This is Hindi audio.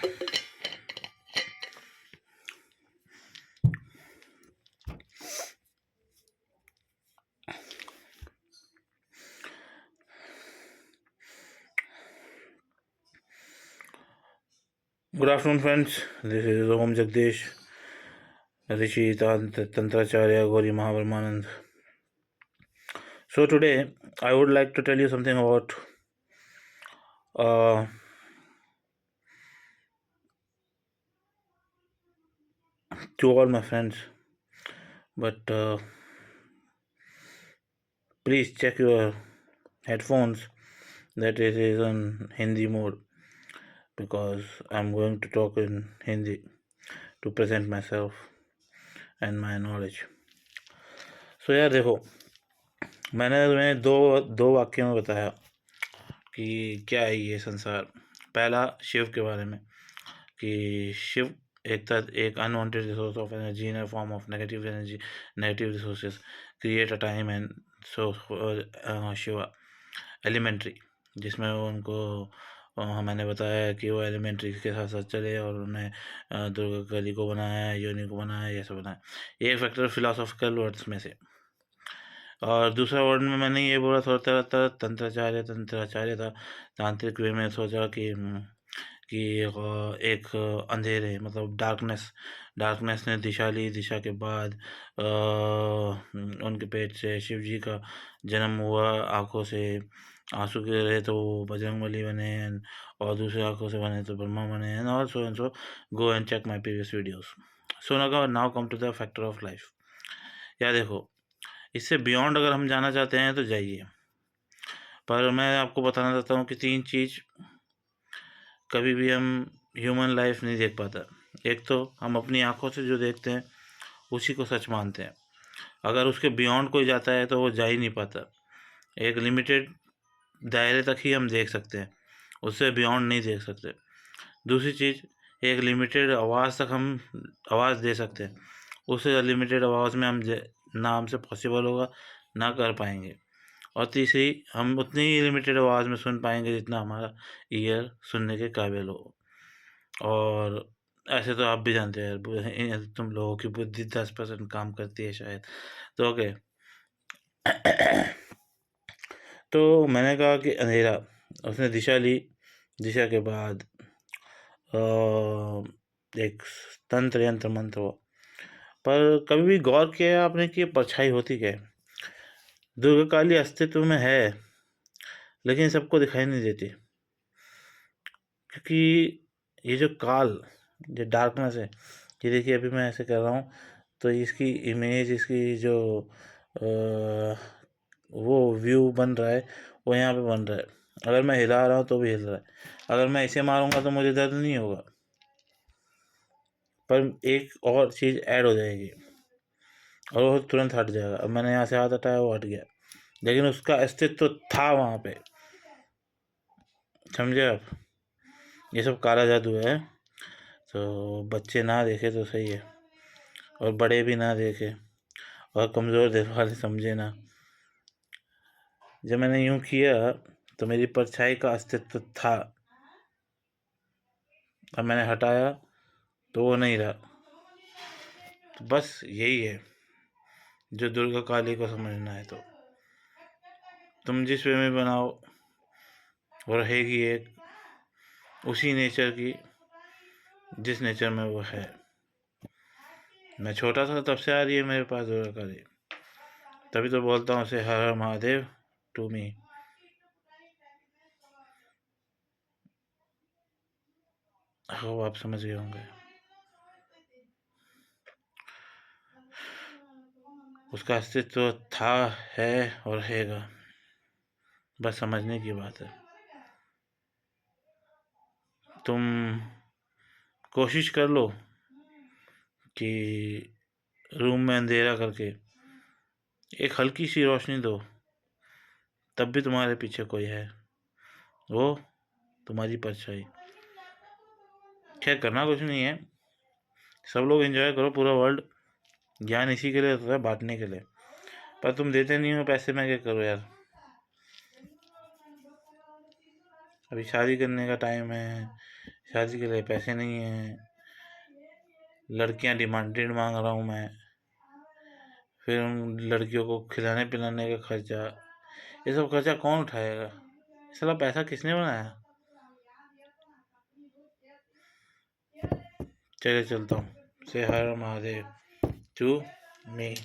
Good afternoon, friends. This is Om Jagdish, Rishi Tantracharya, Gauri Mahabrahmanand. So today, I would like to tell you something about to all my friends. But please check your headphones that it is on Hindi mode, because I'm going to talk in Hindi to present myself and my knowledge. So यार देखो, मैंने तुम्हें दो वाक्य में बताया कि क्या है ये संसार। पहला शिव के बारे में कि शिव एक unwanted resource of energy in a form of negative energy, negative resources create a time and so Shiva elementary, जिसमें उनको मैंने बताया कि वो एलिमेंट्री के साथ साथ चले और उन्हें दुर्गा काली को बनाया, योनि को बनाया, ये सब बनाया। ये एक फैक्टर फिलोसॉफिकल वर्ड्स में से। और दूसरा वर्ड में मैंने ये बोला सोचता था तंत्राचार्य था, तांत्रिक वे में सोचा कि एक अंधेरे मतलब डार्कनेस ने दिशा ली। दिशा के बाद उनके पेट से शिव जी का जन्म हुआ, आँखों से आंसू गिर रहे तो वो बजरंगबली बने, और दूसरे आँखों से बने तो ब्रह्मा बने, and also and so go and check my previous videos. So now come to the factor of life. या देखो, इससे बियॉन्ड अगर हम जाना चाहते हैं तो जाइए, पर मैं आपको बताना चाहता हूँ कि 3 चीज़ कभी भी हम ह्यूमन लाइफ नहीं देख पाता। एक तो हम अपनी आँखों से जो देखते हैं उसी को सच मानते हैं। अगर उसके बियॉन्ड कोई जाता है तो वो जा ही नहीं पाता। एक लिमिटेड दायरे तक ही हम देख सकते हैं, उससे बियॉन्ड नहीं देख सकते। दूसरी चीज़, एक लिमिटेड आवाज़ तक हम आवाज़ दे सकते हैं, उससे लिमिटेड आवाज़ में हम ना हमसे पॉसिबल होगा, ना कर पाएंगे। और तीसरी, हम उतनी ही लिमिटेड आवाज़ में सुन पाएंगे जितना हमारा ईयर सुनने के काबिल हो। और ऐसे तो आप भी जानते हैं तुम लोगों की बुद्धि 10% काम करती है शायद, तो ओके। तो मैंने कहा कि अंधेरा, उसने दिशा ली। दिशा के बाद एक तंत्र यंत्र मंत्र हुआ। पर कभी भी गौर किया आपने कि परछाई होती क्या है? दुर्गा काली अस्तित्व में है, लेकिन सबको दिखाई नहीं देती, क्योंकि ये जो काल, जो डार्कनेस है, ये देखिए अभी मैं ऐसे कर रहा हूँ तो इसकी इमेज, इसकी जो वो व्यू बन रहा है वो यहाँ पे बन रहा है। अगर मैं हिला रहा हूँ तो भी हिल रहा है। अगर मैं इसे मारूंगा तो मुझे दर्द नहीं होगा, पर एक और चीज़ ऐड हो जाएगी और वो तुरंत हट जाएगा। अब मैंने यहाँ से हाथ हटाया, वो हट गया, लेकिन उसका अस्तित्व था वहाँ पे। समझे आप? ये सब काला जादू है, तो बच्चे ना देखे तो सही है, और बड़े भी ना देखे, और कमज़ोर दिल वाले समझे ना। जब मैंने यूं किया तो मेरी परछाई का अस्तित्व था, अब मैंने हटाया तो वो नहीं रहा। तो बस यही है जो दुर्गा काली को समझना है। तो तुम जिस वे में बनाओ वो रहेगी एक उसी नेचर की जिस नेचर में वो है। मैं छोटा था तब से आ रही है मेरे पास दुर्गा काली, तभी तो बोलता हूँ उसे हर हर महादेव टू मी। हो आप समझ गए होंगे। उसका अस्तित्व था, है और रहेगा, बस समझने की बात है। तुम कोशिश कर लो कि रूम में अंधेरा करके एक हल्की सी रोशनी दो, तब भी तुम्हारे पीछे कोई है, वो तुम्हारी परछाई। खैर, करना कुछ नहीं है, सब लोग एंजॉय करो। पूरा वर्ल्ड ज्ञान इसी के लिए होता है, बांटने के लिए, पर तुम देते नहीं हो पैसे, मैं क्या करूँ यार। अभी शादी करने का टाइम है, शादी के लिए पैसे नहीं हैं, लड़कियां डिमांडेड मांग रहा हूँ मैं, फिर उन लड़कियों को खिलाने पिलाने का खर्चा, ये सब खर्चा कौन उठाएगा? साला पैसा किसने बनाया? चलिए चलता हूँ। से हर महादेव टू मी।